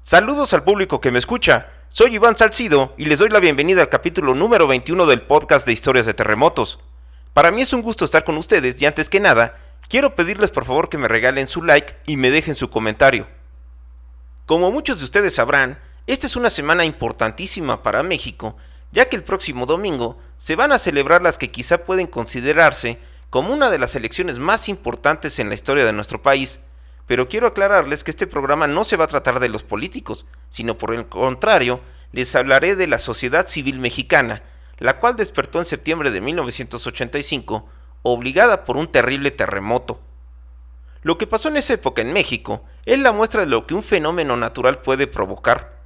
Saludos al público que me escucha, soy Iván Salcido y les doy la bienvenida al capítulo número 21 del podcast de historias de terremotos. Para mí es un gusto estar con ustedes y antes que nada, quiero pedirles por favor que me regalen su like y me dejen su comentario. Como muchos de ustedes sabrán, esta es una semana importantísima para México, ya que el próximo domingo se van a celebrar las que quizá pueden considerarse como una de las elecciones más importantes en la historia de nuestro país. Pero quiero aclararles que este programa no se va a tratar de los políticos, sino por el contrario, les hablaré de la sociedad civil mexicana, la cual despertó en septiembre de 1985, obligada por un terrible terremoto. Lo que pasó en esa época en México es la muestra de lo que un fenómeno natural puede provocar.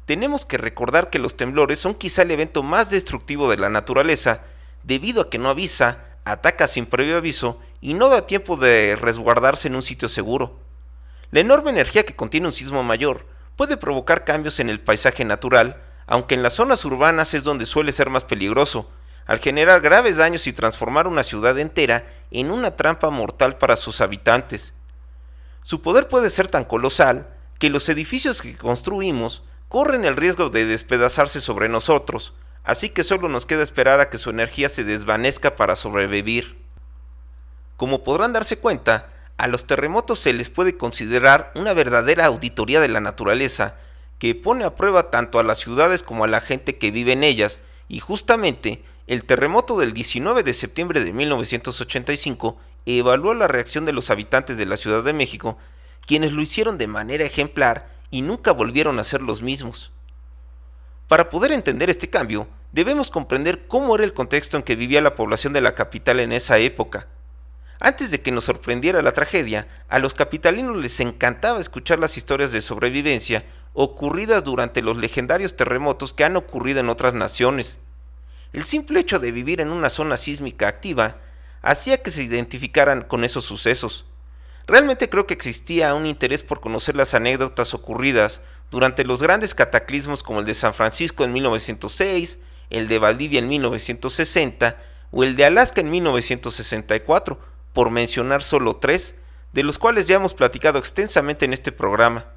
Tenemos que recordar que los temblores son quizá el evento más destructivo de la naturaleza, debido a que no avisa, ataca sin previo aviso y no da tiempo de resguardarse en un sitio seguro. La enorme energía que contiene un sismo mayor puede provocar cambios en el paisaje natural, aunque en las zonas urbanas es donde suele ser más peligroso, al generar graves daños y transformar una ciudad entera en una trampa mortal para sus habitantes. Su poder puede ser tan colosal que los edificios que construimos corren el riesgo de despedazarse sobre nosotros, así que solo nos queda esperar a que su energía se desvanezca para sobrevivir. Como podrán darse cuenta, a los terremotos se les puede considerar una verdadera auditoría de la naturaleza que pone a prueba tanto a las ciudades como a la gente que vive en ellas, y justamente el terremoto del 19 de septiembre de 1985 evaluó la reacción de los habitantes de la Ciudad de México, quienes lo hicieron de manera ejemplar y nunca volvieron a ser los mismos. Para poder entender este cambio, debemos comprender cómo era el contexto en que vivía la población de la capital en esa época. Antes de que nos sorprendiera la tragedia, a los capitalinos les encantaba escuchar las historias de sobrevivencia ocurridas durante los legendarios terremotos que han ocurrido en otras naciones. El simple hecho de vivir en una zona sísmica activa hacía que se identificaran con esos sucesos. Realmente creo que existía un interés por conocer las anécdotas ocurridas durante los grandes cataclismos como el de San Francisco en 1906, el de Valdivia en 1960 o el de Alaska en 1964, por mencionar solo tres, de los cuales ya hemos platicado extensamente en este programa.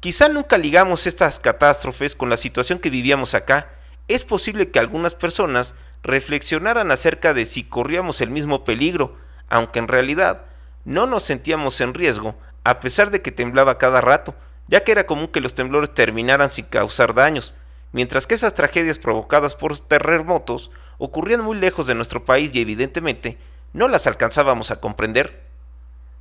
Quizá nunca ligamos estas catástrofes con la situación que vivíamos acá. Es posible que algunas personas reflexionaran acerca de si corríamos el mismo peligro, aunque en realidad no nos sentíamos en riesgo, a pesar de que temblaba cada rato, ya que era común que los temblores terminaran sin causar daños, mientras que esas tragedias provocadas por terremotos ocurrían muy lejos de nuestro país y evidentemente no las alcanzábamos a comprender.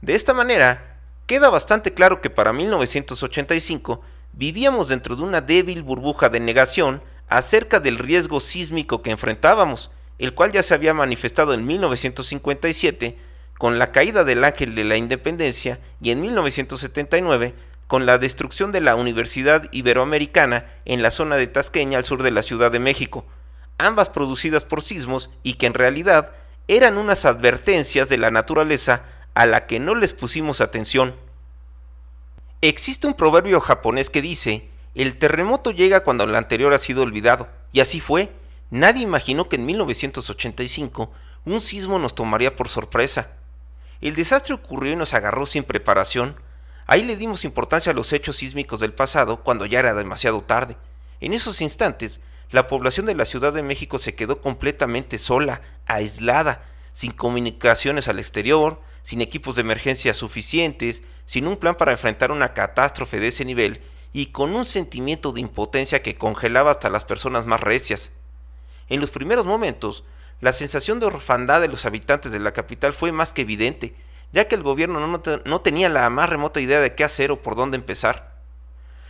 De esta manera, queda bastante claro que para 1985 vivíamos dentro de una débil burbuja de negación acerca del riesgo sísmico que enfrentábamos, el cual ya se había manifestado en 1957 con la caída del Ángel de la Independencia y en 1979 con la destrucción de la Universidad Iberoamericana en la zona de Tasqueña al sur de la Ciudad de México, ambas producidas por sismos y que en realidad eran unas advertencias de la naturaleza a la que no les pusimos atención. Existe un proverbio japonés que dice: el terremoto llega cuando el anterior ha sido olvidado, y así fue. Nadie imaginó que en 1985 un sismo nos tomaría por sorpresa. El desastre ocurrió y nos agarró sin preparación. Ahí le dimos importancia a los hechos sísmicos del pasado cuando ya era demasiado tarde. En esos instantes, la población de la Ciudad de México se quedó completamente sola, aislada, sin comunicaciones al exterior, sin equipos de emergencia suficientes, sin un plan para enfrentar una catástrofe de ese nivel y con un sentimiento de impotencia que congelaba hasta las personas más recias. En los primeros momentos, la sensación de orfandad de los habitantes de la capital fue más que evidente, ya que el gobierno no tenía la más remota idea de qué hacer o por dónde empezar.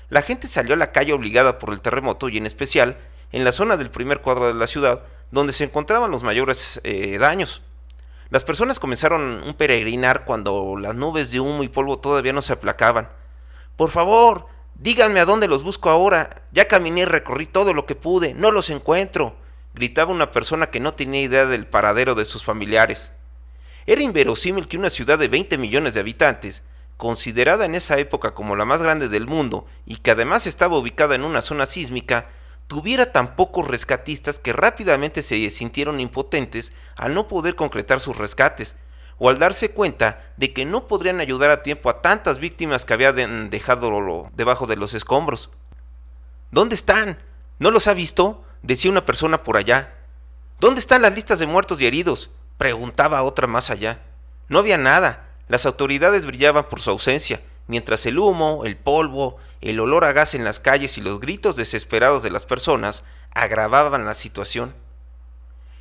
La gente salió a la calle obligada por el terremoto y en especial en la zona del primer cuadro de la ciudad, donde se encontraban los mayores daños. Las personas comenzaron un peregrinar cuando las nubes de humo y polvo todavía no se aplacaban. Por favor, díganme a dónde los busco ahora. Ya caminé y recorrí todo lo que pude, no los encuentro, gritaba una persona que no tenía idea del paradero de sus familiares. Era inverosímil que una ciudad de 20 millones de habitantes, considerada en esa época como la más grande del mundo y que además estaba ubicada en una zona sísmica, tuviera tan pocos rescatistas que rápidamente se sintieron impotentes al no poder concretar sus rescates, o al darse cuenta de que no podrían ayudar a tiempo a tantas víctimas que habían dejado debajo de los escombros. ¿Dónde están? ¿No los ha visto?, decía una persona por allá. ¿Dónde están las listas de muertos y heridos?, preguntaba otra más allá. No había nada, las autoridades brillaban por su ausencia, mientras el humo, el polvo, el olor a gas en las calles y los gritos desesperados de las personas agravaban la situación.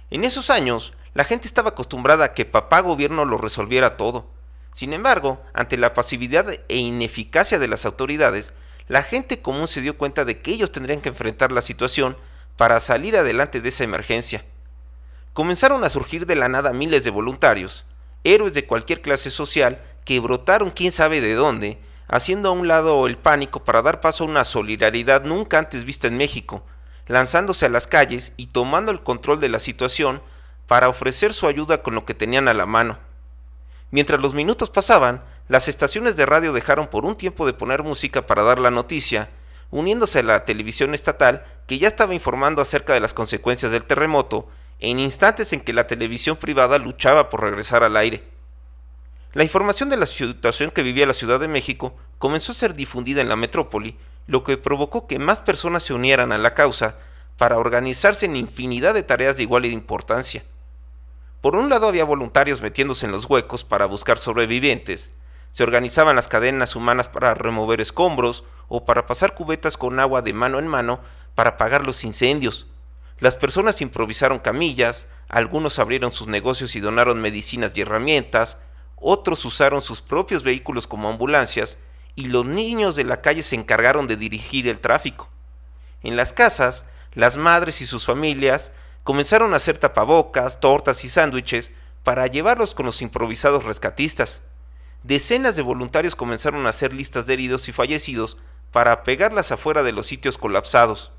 En esos años, la gente estaba acostumbrada a que papá gobierno lo resolviera todo. Sin embargo, ante la pasividad e ineficacia de las autoridades, la gente común se dio cuenta de que ellos tendrían que enfrentar la situación para salir adelante de esa emergencia. Comenzaron a surgir de la nada miles de voluntarios, héroes de cualquier clase social que brotaron quién sabe de dónde, haciendo a un lado el pánico para dar paso a una solidaridad nunca antes vista en México, lanzándose a las calles y tomando el control de la situación para ofrecer su ayuda con lo que tenían a la mano. Mientras los minutos pasaban, las estaciones de radio dejaron por un tiempo de poner música para dar la noticia, uniéndose a la televisión estatal que ya estaba informando acerca de las consecuencias del terremoto, en instantes en que la televisión privada luchaba por regresar al aire. La información de la situación que vivía la Ciudad de México comenzó a ser difundida en la metrópoli, lo que provocó que más personas se unieran a la causa para organizarse en infinidad de tareas de igual importancia. Por un lado había voluntarios metiéndose en los huecos para buscar sobrevivientes, se organizaban las cadenas humanas para remover escombros o para pasar cubetas con agua de mano en mano para apagar los incendios. Las personas improvisaron camillas, algunos abrieron sus negocios y donaron medicinas y herramientas, otros usaron sus propios vehículos como ambulancias y los niños de la calle se encargaron de dirigir el tráfico. En las casas, las madres y sus familias comenzaron a hacer tapabocas, tortas y sándwiches para llevarlos con los improvisados rescatistas. Decenas de voluntarios comenzaron a hacer listas de heridos y fallecidos para pegarlas afuera de los sitios colapsados.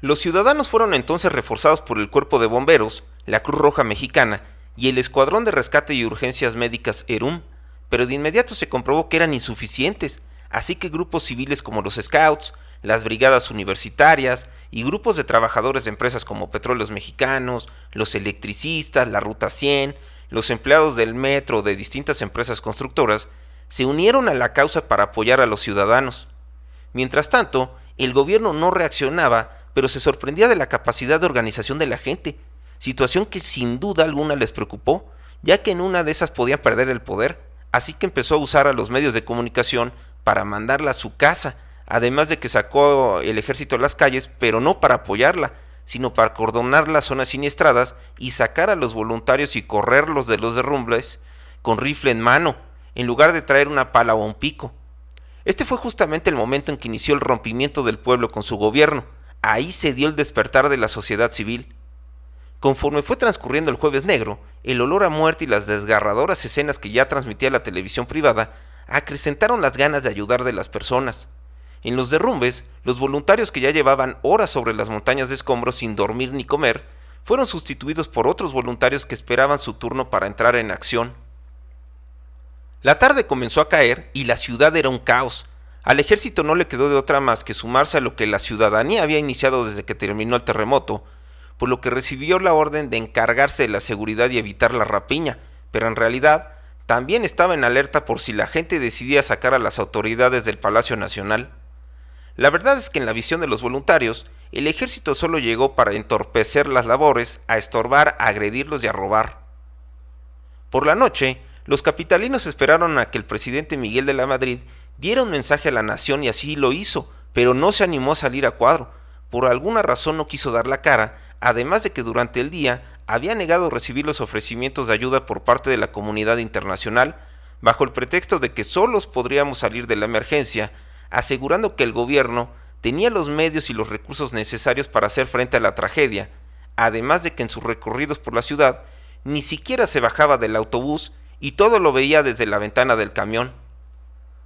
Los ciudadanos fueron entonces reforzados por el Cuerpo de Bomberos, la Cruz Roja Mexicana y el Escuadrón de Rescate y Urgencias Médicas ERUM, pero de inmediato se comprobó que eran insuficientes, así que grupos civiles como los Scouts, las brigadas universitarias y grupos de trabajadores de empresas como Petróleos Mexicanos, los electricistas, la Ruta 100, los empleados del metro o de distintas empresas constructoras, se unieron a la causa para apoyar a los ciudadanos. Mientras tanto, el gobierno no reaccionaba, pero se sorprendía de la capacidad de organización de la gente, situación que sin duda alguna les preocupó, ya que en una de esas podían perder el poder, así que empezó a usar a los medios de comunicación para mandarla a su casa, además de que sacó el ejército a las calles, pero no para apoyarla, sino para acordonar las zonas siniestradas y sacar a los voluntarios y correrlos de los derrumbes con rifle en mano, en lugar de traer una pala o un pico. Este fue justamente el momento en que inició el rompimiento del pueblo con su gobierno. Ahí se dio el despertar de la sociedad civil. Conforme fue transcurriendo el Jueves Negro, el olor a muerte y las desgarradoras escenas que ya transmitía la televisión privada acrecentaron las ganas de ayudar de las personas. En los derrumbes, los voluntarios que ya llevaban horas sobre las montañas de escombros sin dormir ni comer, fueron sustituidos por otros voluntarios que esperaban su turno para entrar en acción. La tarde comenzó a caer y la ciudad era un caos. Al ejército no le quedó de otra más que sumarse a lo que la ciudadanía había iniciado desde que terminó el terremoto, por lo que recibió la orden de encargarse de la seguridad y evitar la rapiña, pero en realidad también estaba en alerta por si la gente decidía sacar a las autoridades del Palacio Nacional. La verdad es que en la visión de los voluntarios, el ejército solo llegó para entorpecer las labores, a estorbar, a agredirlos y a robar. Por la noche, los capitalinos esperaron a que el presidente Miguel de la Madrid diera un mensaje a la nación y así lo hizo, pero no se animó a salir a cuadro. Por alguna razón no quiso dar la cara, además de que durante el día había negado recibir los ofrecimientos de ayuda por parte de la comunidad internacional, bajo el pretexto de que solos podríamos salir de la emergencia, asegurando que el gobierno tenía los medios y los recursos necesarios para hacer frente a la tragedia, además de que en sus recorridos por la ciudad ni siquiera se bajaba del autobús y todo lo veía desde la ventana del camión.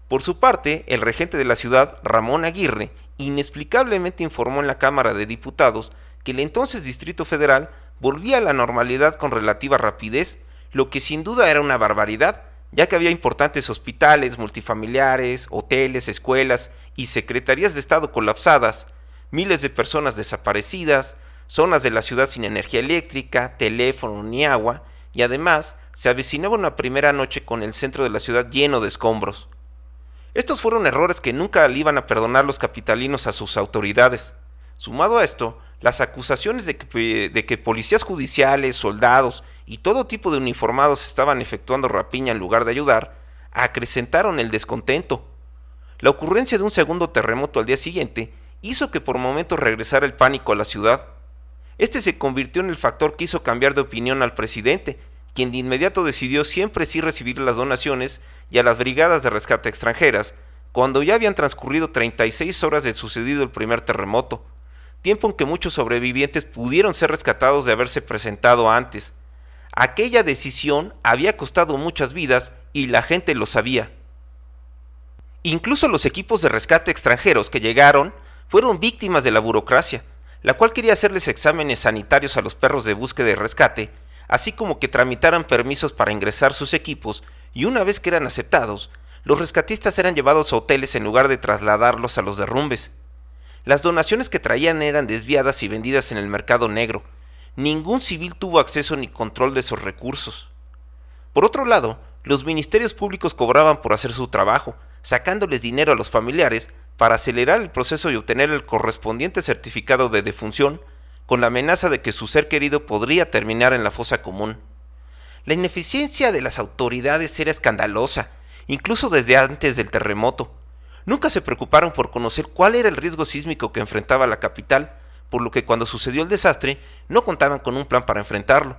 Por su parte, el regente de la ciudad, Ramón Aguirre, inexplicablemente informó en la Cámara de Diputados que el entonces Distrito Federal volvía a la normalidad con relativa rapidez, lo que sin duda era una barbaridad, ya que había importantes hospitales, multifamiliares, hoteles, escuelas y secretarías de Estado colapsadas, miles de personas desaparecidas, zonas de la ciudad sin energía eléctrica, teléfono ni agua, y además Se avecinaba una primera noche con el centro de la ciudad lleno de escombros. Estos fueron errores que nunca le iban a perdonar los capitalinos a sus autoridades. Sumado a esto, las acusaciones de que policías judiciales, soldados y todo tipo de uniformados estaban efectuando rapiña en lugar de ayudar, acrecentaron el descontento. La ocurrencia de un segundo terremoto al día siguiente hizo que por momentos regresara el pánico a la ciudad. Este se convirtió en el factor que hizo cambiar de opinión al presidente, quien de inmediato decidió siempre sí recibir las donaciones y a las brigadas de rescate extranjeras, cuando ya habían transcurrido 36 horas de sucedido el primer terremoto, tiempo en que muchos sobrevivientes pudieron ser rescatados de haberse presentado antes. Aquella decisión había costado muchas vidas y la gente lo sabía. Incluso los equipos de rescate extranjeros que llegaron fueron víctimas de la burocracia, la cual quería hacerles exámenes sanitarios a los perros de búsqueda y rescate, así como que tramitaran permisos para ingresar sus equipos, y una vez que eran aceptados, los rescatistas eran llevados a hoteles en lugar de trasladarlos a los derrumbes. Las donaciones que traían eran desviadas y vendidas en el mercado negro. Ningún civil tuvo acceso ni control de esos recursos. Por otro lado, los ministerios públicos cobraban por hacer su trabajo, sacándoles dinero a los familiares para acelerar el proceso y obtener el correspondiente certificado de defunción, con la amenaza de que su ser querido podría terminar en la fosa común. La ineficiencia de las autoridades era escandalosa, incluso desde antes del terremoto. Nunca se preocuparon por conocer cuál era el riesgo sísmico que enfrentaba la capital, por lo que cuando sucedió el desastre no contaban con un plan para enfrentarlo.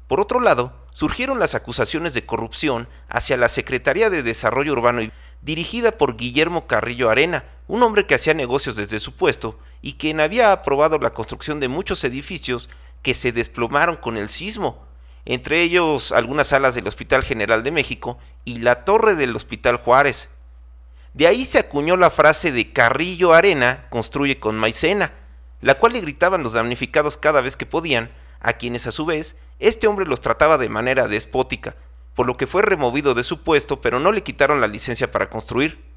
Por otro lado, surgieron las acusaciones de corrupción hacia la Secretaría de Desarrollo Urbano dirigida por Guillermo Carrillo Arena, un hombre que hacía negocios desde su puesto y quien había aprobado la construcción de muchos edificios que se desplomaron con el sismo, entre ellos algunas salas del Hospital General de México y la torre del Hospital Juárez. De ahí se acuñó la frase de Carrillo Arena construye con maicena, la cual le gritaban los damnificados cada vez que podían, a quienes a su vez este hombre los trataba de manera despótica, por lo que fue removido de su puesto, pero no le quitaron la licencia para construir.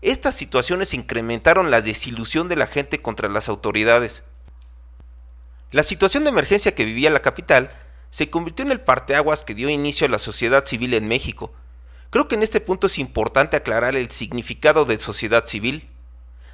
Estas situaciones incrementaron la desilusión de la gente contra las autoridades. La situación de emergencia que vivía la capital se convirtió en el parteaguas que dio inicio a la sociedad civil en México. Creo que en este punto es importante aclarar el significado de sociedad civil.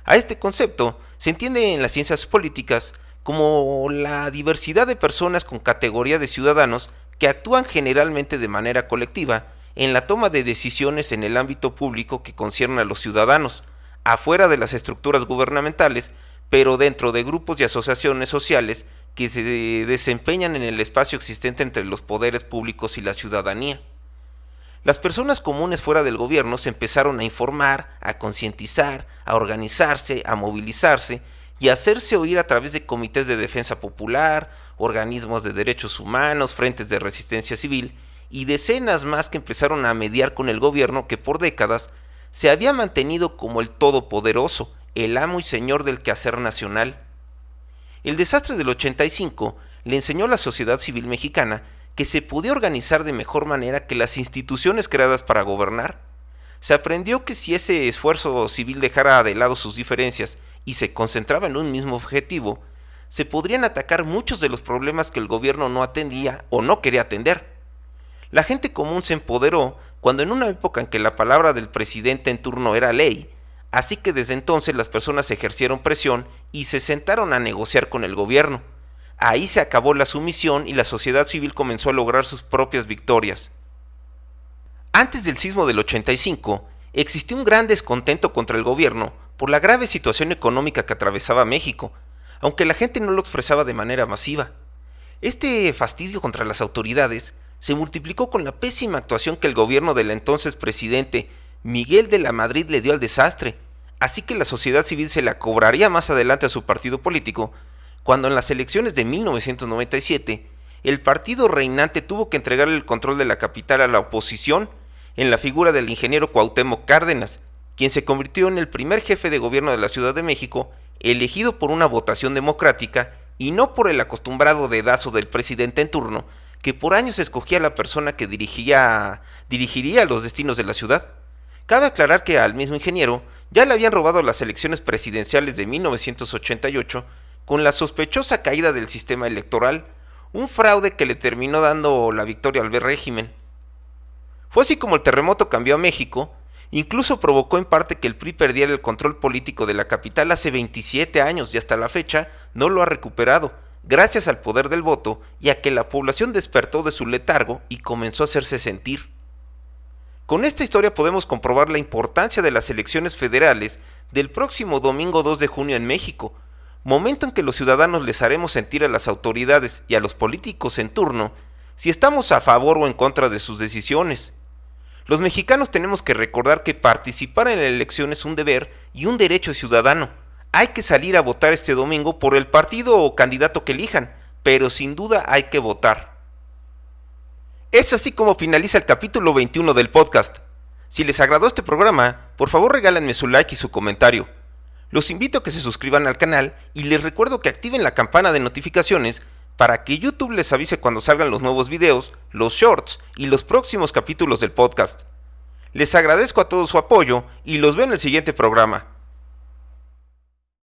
A este concepto se entiende en las ciencias políticas como la diversidad de personas con categoría de ciudadanos que actúan generalmente de manera colectiva en la toma de decisiones en el ámbito público que conciernen a los ciudadanos, afuera de las estructuras gubernamentales, pero dentro de grupos y asociaciones sociales que se desempeñan en el espacio existente entre los poderes públicos y la ciudadanía. Las personas comunes fuera del gobierno se empezaron a informar, a concientizar, a organizarse, a movilizarse y a hacerse oír a través de comités de defensa popular, organismos de derechos humanos, frentes de resistencia civil y decenas más que empezaron a mediar con el gobierno que por décadas se había mantenido como el todopoderoso, el amo y señor del quehacer nacional. El desastre del 85 le enseñó a la sociedad civil mexicana que se podía organizar de mejor manera que las instituciones creadas para gobernar. Se aprendió que si ese esfuerzo civil dejara de lado sus diferencias y se concentraba en un mismo objetivo, se podrían atacar muchos de los problemas que el gobierno no atendía o no quería atender. La gente común se empoderó cuando en una época en que la palabra del presidente en turno era ley, así que desde entonces las personas ejercieron presión y se sentaron a negociar con el gobierno. Ahí se acabó la sumisión y la sociedad civil comenzó a lograr sus propias victorias. Antes del sismo del 85, existió un gran descontento contra el gobierno por la grave situación económica que atravesaba México, aunque la gente no lo expresaba de manera masiva. Este fastidio contra las autoridades se multiplicó con la pésima actuación que el gobierno del entonces presidente Miguel de la Madrid le dio al desastre, así que la sociedad civil se la cobraría más adelante a su partido político, cuando en las elecciones de 1997 el partido reinante tuvo que entregarle el control de la capital a la oposición en la figura del ingeniero Cuauhtémoc Cárdenas, quien se convirtió en el primer jefe de gobierno de la Ciudad de México, elegido por una votación democrática y no por el acostumbrado dedazo del presidente en turno, que por años escogía a la persona que dirigiría los destinos de la ciudad. Cabe aclarar que al mismo ingeniero ya le habían robado las elecciones presidenciales de 1988 con la sospechosa caída del sistema electoral, un fraude que le terminó dando la victoria al régimen. Fue así como el terremoto cambió a México, incluso provocó en parte que el PRI perdiera el control político de la capital hace 27 años y hasta la fecha no lo ha recuperado, gracias al poder del voto y a que la población despertó de su letargo y comenzó a hacerse sentir. Con esta historia podemos comprobar la importancia de las elecciones federales del próximo domingo 2 de junio en México, momento en que los ciudadanos les haremos sentir a las autoridades y a los políticos en turno si estamos a favor o en contra de sus decisiones. Los mexicanos tenemos que recordar que participar en la elección es un deber y un derecho ciudadano. Hay que salir a votar este domingo por el partido o candidato que elijan, pero sin duda hay que votar. Es así como finaliza el capítulo 21 del podcast. Si les agradó este programa, por favor regálenme su like y su comentario. Los invito a que se suscriban al canal y les recuerdo que activen la campana de notificaciones para que YouTube les avise cuando salgan los nuevos videos, los shorts y los próximos capítulos del podcast. Les agradezco a todos su apoyo y los veo en el siguiente programa.